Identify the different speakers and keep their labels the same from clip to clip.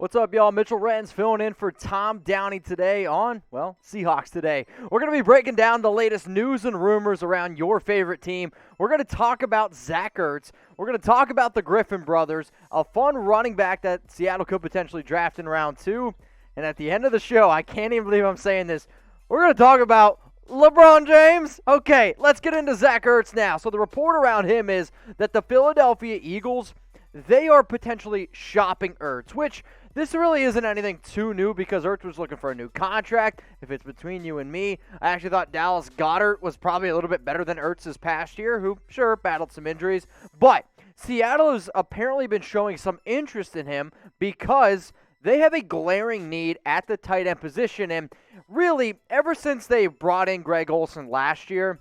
Speaker 1: What's up, y'all? Mitchell Renz filling in for Tom Downey today on, Seahawks Today. We're going to be breaking down the latest news and rumors around your favorite team. We're going to talk about Zach Ertz. We're going to talk about the Griffin brothers, a fun running back that Seattle could potentially draft in round 2. And at the end of the show, I can't even believe I'm saying this, we're going to talk about LeBron James. Okay, let's get into Zach Ertz now. So the report around him is that the Philadelphia Eagles, they are potentially shopping Ertz, which this really isn't anything too new because Ertz was looking for a new contract. If it's between you and me, I actually thought Dallas Goedert was probably a little bit better than Ertz this past year, who, sure, battled some injuries. But Seattle has apparently been showing some interest in him because they have a glaring need at the tight end position. And really, ever since they brought in Greg Olsen last year,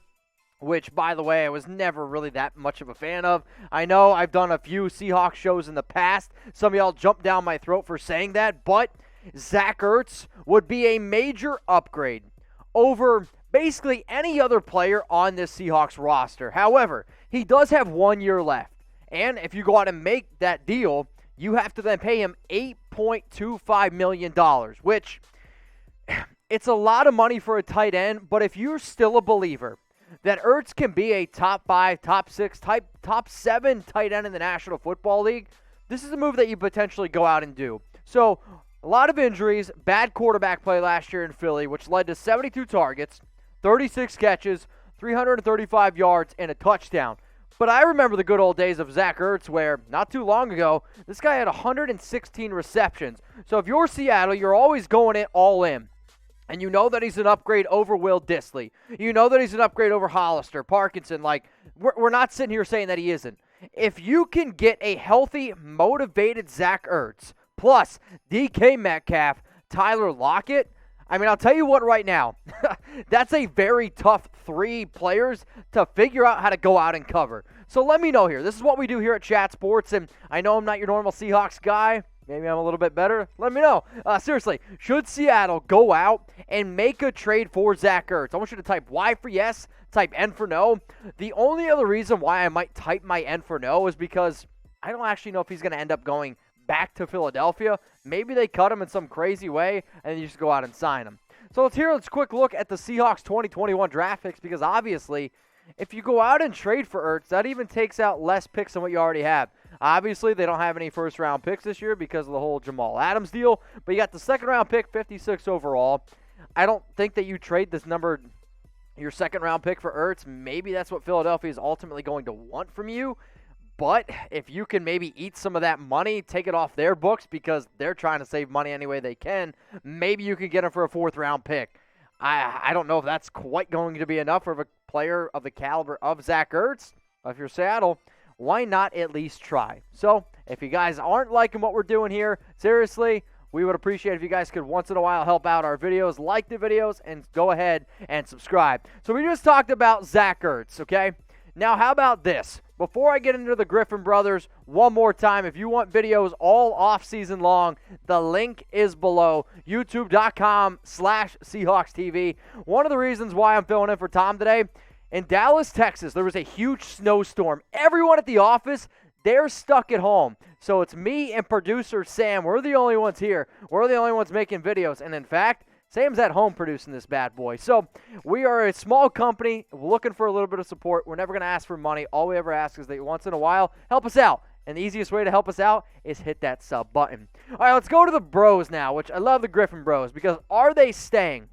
Speaker 1: which, by the way, I was never really that much of a fan of. I know I've done a few Seahawks shows in the past. Some of y'all jumped down my throat for saying that, but Zach Ertz would be a major upgrade over basically any other player on this Seahawks roster. However, he does have 1 year left, and if you go out and make that deal, you have to then pay him $8.25 million, which it's a lot of money for a tight end, but if you're still a believer that Ertz can be a top 5, top 6, top 7 tight end in the National Football League, this is a move that you potentially go out and do. So, a lot of injuries, bad quarterback play last year in Philly, which led to 72 targets, 36 catches, 335 yards, and a touchdown. But I remember the good old days of Zach Ertz where, not too long ago, this guy had 116 receptions. So if you're Seattle, you're always going in all in. And you know that he's an upgrade over Will Dissly. You know that he's an upgrade over Hollister, Parkinson. Like, we're not sitting here saying that he isn't. If you can get a healthy, motivated Zach Ertz, plus DK Metcalf, Tyler Lockett, I mean, I'll tell you what right now, that's a very tough 3 players to figure out how to go out and cover. So let me know here. This is what we do here at Chat Sports, and I know I'm not your normal Seahawks guy. Maybe I'm a little bit better. Let me know. Seriously, should Seattle go out and make a trade for Zach Ertz? I want you to type Y for yes, type N for no. The only other reason why I might type my N for no is because I don't actually know if he's going to end up going back to Philadelphia. Maybe they cut him in some crazy way, and you just go out and sign him. So let's quick look at the Seahawks 2021 draft picks, because obviously, if you go out and trade for Ertz, that even takes out less picks than what you already have. Obviously, they don't have any first-round picks this year because of the whole Jamal Adams deal, but you got the second-round pick, 56 overall. I don't think that you trade this number, your second-round pick for Ertz. Maybe that's what Philadelphia is ultimately going to want from you, but if you can maybe eat some of that money, take it off their books because they're trying to save money any way they can, maybe you can get him for a fourth-round pick. I don't know if that's quite going to be enough for a player of the caliber of Zach Ertz. If you're Seattle, why not at least try? So, if you guys aren't liking what we're doing here, seriously, we would appreciate if you guys could once in a while help out our videos, like the videos, and go ahead and subscribe. So, we just talked about Zach Ertz, okay? Now, how about this? Before I get into the Griffin brothers, one more time, if you want videos all off-season long, the link is below, youtube.com/SeahawksTV. One of the reasons why I'm filling in for Tom today, in Dallas, Texas, there was a huge snowstorm. Everyone at the office, they're stuck at home. So it's me and producer Sam. We're the only ones here. We're the only ones making videos. And in fact, Sam's at home producing this bad boy. So we are a small company looking for a little bit of support. We're never going to ask for money. All we ever ask is that once in a while, help us out. And the easiest way to help us out is hit that sub button. All right, let's go to the bros now, which I love the Griffin bros because are they staying?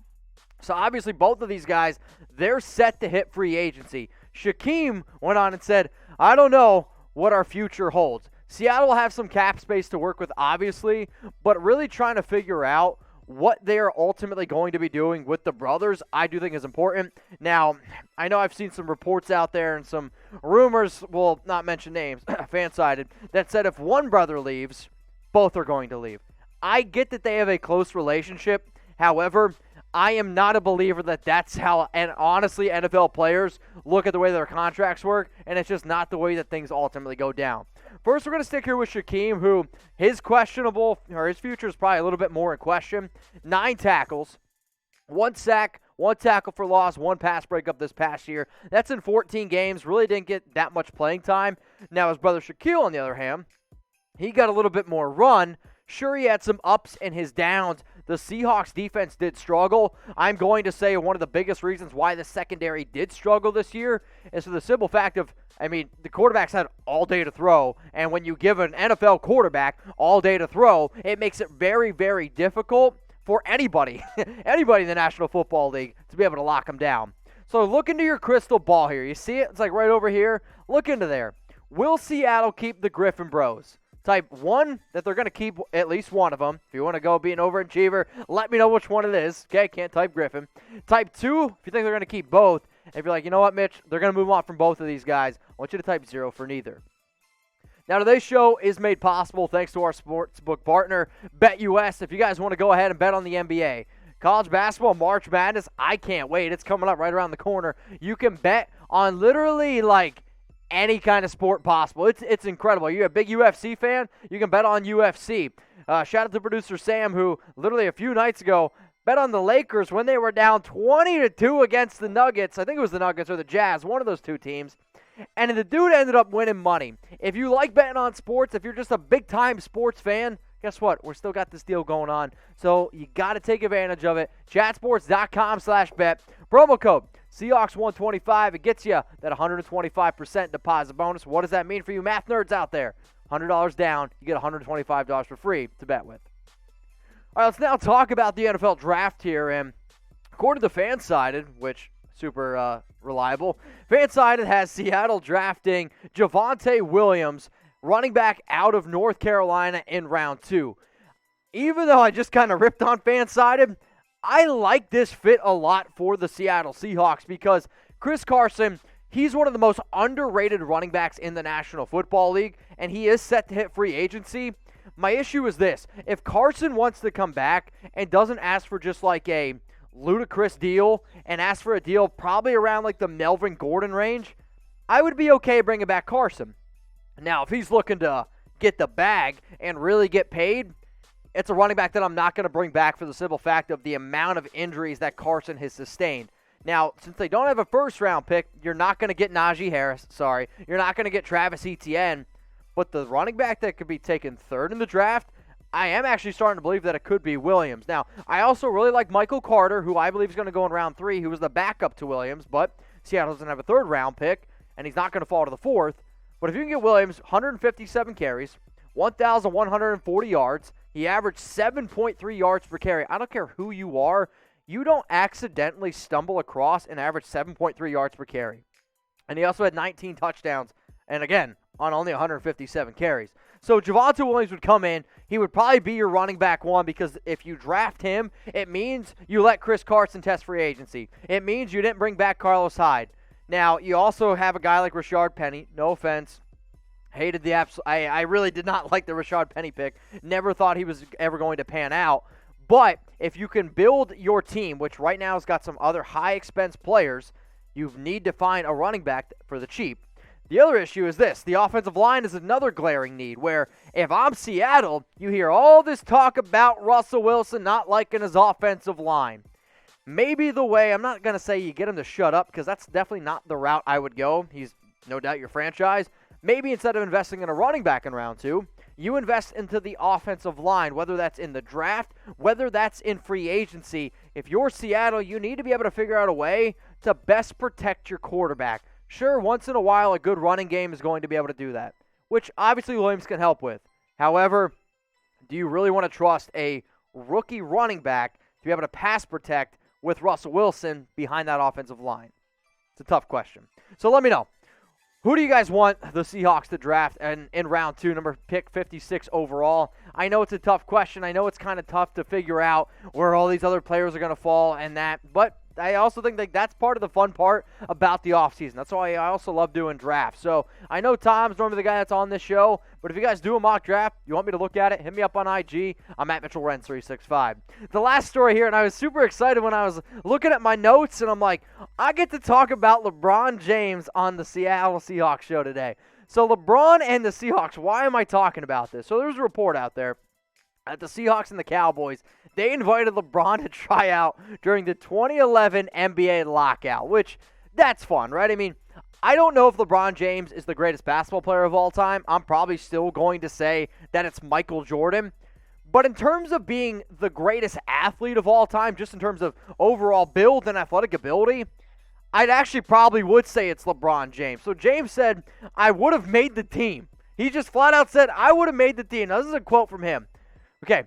Speaker 1: So obviously both of these guys, they're set to hit free agency. Shaquem went on and said, I don't know what our future holds. Seattle will have some cap space to work with, obviously, but really trying to figure out what they are ultimately going to be doing with the brothers, I do think is important. Now, I know I've seen some reports out there and some rumors, will not mention names, fan-sided, that said if one brother leaves, both are going to leave. I get that they have a close relationship. However, I am not a believer that that's how, and honestly, NFL players look at the way their contracts work, and it's just not the way that things ultimately go down. First, we're going to stick here with Shaquem, who his future is probably a little bit more in question. 9 tackles, 1 sack, 1 tackle for loss, 1 pass breakup this past year. That's in 14 games. Really didn't get that much playing time. Now, his brother Shaquille, on the other hand, he got a little bit more run. Sure, he had some ups and his downs. The Seahawks defense did struggle. I'm going to say one of the biggest reasons why the secondary did struggle this year is for the simple fact of, the quarterbacks had all day to throw, and when you give an NFL quarterback all day to throw, it makes it very, very difficult for anybody in the National Football League to be able to lock them down. So look into your crystal ball here. You see it? It's like right over here. Look into there. Will Seattle keep the Griffin Bros? Type 1 that they're going to keep at least one of them. If you want to go be an overachiever, let me know which one it is. Okay, can't type Griffin. Type 2 if you think they're going to keep both. If you're like, you know what, Mitch, they're going to move on from both of these guys, I want you to type 0 for neither. Now, today's show is made possible thanks to our sportsbook partner, BetUS. If you guys want to go ahead and bet on the NBA, college basketball, March Madness, I can't wait. It's coming up right around the corner. You can bet on literally like any kind of sport possible. It's incredible. You're a big UFC fan, you can bet on UFC. Shout out to producer Sam, who literally a few nights ago bet on the Lakers when they were down 20-2 against the Nuggets. I think it was the Nuggets or the Jazz, one of those two teams. And the dude ended up winning money. If you like betting on sports, if you're just a big-time sports fan, guess what? We're still got this deal going on. So you got to take advantage of it. Chatsports.com/bet. Promo code Seahawks125. It gets you that 125% deposit bonus. What does that mean for you math nerds out there? $100 down, you get $125 for free to bet with. All right, let's now talk about the NFL draft here. And according to FanSided, which super reliable, FanSided has Seattle drafting Javonte Williams, running back out of North Carolina in round 2. Even though I just kind of ripped on FanSided, I like this fit a lot for the Seattle Seahawks because Chris Carson, he's one of the most underrated running backs in the National Football League, and he is set to hit free agency. My issue is this. If Carson wants to come back and doesn't ask for just like a ludicrous deal and ask for a deal probably around like the Melvin Gordon range, I would be okay bringing back Carson. Now, if he's looking to get the bag and really get paid, it's a running back that I'm not going to bring back for the simple fact of the amount of injuries that Carson has sustained. Now, since they don't have a first-round pick, you're not going to get Najee Harris. Sorry. You're not going to get Travis Etienne. But the running back that could be taken third in the draft, I am actually starting to believe that it could be Williams. Now, I also really like Michael Carter, who I believe is going to go in round 3, who was the backup to Williams, but Seattle doesn't have a third-round pick, and he's not going to fall to the 4th. But if you can get Williams, 157 carries, 1,140 yards, he averaged 7.3 yards per carry. I don't care who you are, you don't accidentally stumble across and average 7.3 yards per carry. And he also had 19 touchdowns, and again, on only 157 carries. So Javonte Williams would come in. He would probably be your running back 1 because if you draft him, it means you let Chris Carson test free agency. It means you didn't bring back Carlos Hyde. Now, you also have a guy like Rashard Penny. No offense. Hated the I really did not like the Rashard Penny pick. Never thought he was ever going to pan out. But if you can build your team, which right now has got some other high-expense players, you need to find a running back for the cheap. The other issue is this. The offensive line is another glaring need where if I'm Seattle, you hear all this talk about Russell Wilson not liking his offensive line. Maybe the way, I'm not going to say you get him to shut up because that's definitely not the route I would go. He's no doubt your franchise. Maybe instead of investing in a running back in round 2, you invest into the offensive line, whether that's in the draft, whether that's in free agency. If you're Seattle, you need to be able to figure out a way to best protect your quarterback. Sure, once in a while, a good running game is going to be able to do that, which obviously Williams can help with. However, do you really want to trust a rookie running back to be able to pass protect with Russell Wilson behind that offensive line? It's a tough question. So let me know. Who do you guys want the Seahawks to draft in round 2, pick 56 overall? I know it's a tough question. I know it's kind of tough to figure out where all these other players are going to fall and that, but I also think that that's part of the fun part about the offseason. That's why I also love doing drafts. So I know Tom's normally the guy that's on this show, but if you guys do a mock draft, you want me to look at it, hit me up on IG. I'm at Mitchell Renz 365. The last story here, and I was super excited when I was looking at my notes, and I'm like, I get to talk about LeBron James on the Seattle Seahawks show today. So LeBron and the Seahawks, why am I talking about this? So there's a report out there at the Seahawks and the Cowboys. They invited LeBron to try out during the 2011 NBA lockout, which, that's fun, right? I mean, I don't know if LeBron James is the greatest basketball player of all time. I'm probably still going to say that it's Michael Jordan. But in terms of being the greatest athlete of all time, just in terms of overall build and athletic ability, I'd actually probably would say it's LeBron James. So James said, I would have made the team. He just flat out said, I would have made the team. Now, this is a quote from him. Okay,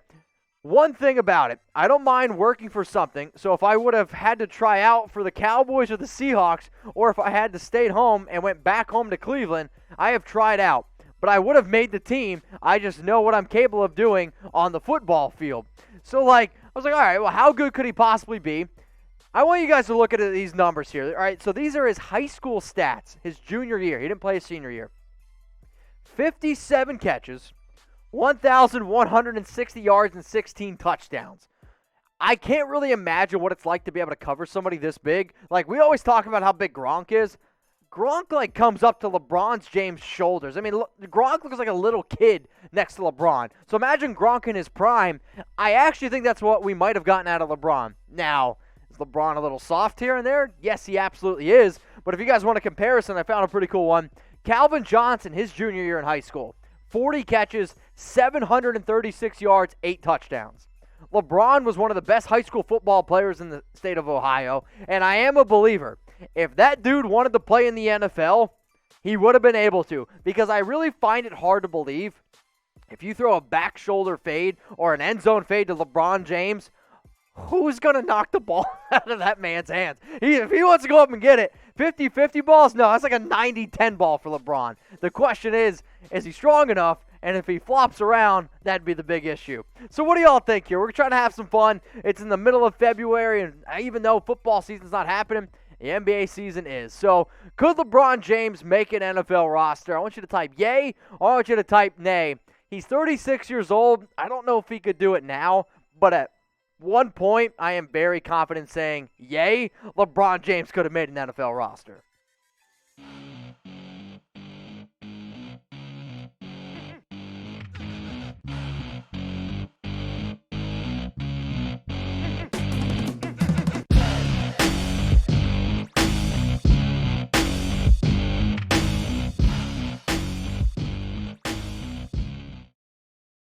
Speaker 1: one thing about it, I don't mind working for something. So if I would have had to try out for the Cowboys or the Seahawks, or if I had to stay home and went back home to Cleveland, I have tried out. But I would have made the team. I just know what I'm capable of doing on the football field. So, I was like, all right, well, how good could he possibly be? I want you guys to look at these numbers here. All right, so these are his high school stats, his junior year. He didn't play his senior year. 57 catches, 1,160 yards, and 16 touchdowns. I can't really imagine what it's like to be able to cover somebody this big. We always talk about how big Gronk is. Gronk, comes up to LeBron James' shoulders. I mean, Gronk looks like a little kid next to LeBron. So imagine Gronk in his prime. I actually think that's what we might have gotten out of LeBron. Now, is LeBron a little soft here and there? Yes, he absolutely is. But if you guys want a comparison, I found a pretty cool one. Calvin Johnson, his junior year in high school, 40 catches, 736 yards, 8 touchdowns. LeBron was one of the best high school football players in the state of Ohio, and I am a believer. If that dude wanted to play in the NFL, he would have been able to, because I really find it hard to believe if you throw a back shoulder fade or an end zone fade to LeBron James, who's going to knock the ball out of that man's hands? If he wants to go up and get it, 50-50 balls? No, that's like a 90-10 ball for LeBron. The question is he strong enough? And if he flops around, that'd be the big issue. So what do y'all think here? We're trying to have some fun. It's in the middle of February, and even though football season's not happening, the NBA season is. So could LeBron James make an NFL roster? I want you to type yay, or I want you to type nay. He's 36 years old. I don't know if he could do it now, but at one point, I am very confident saying yay, LeBron James could have made an NFL roster.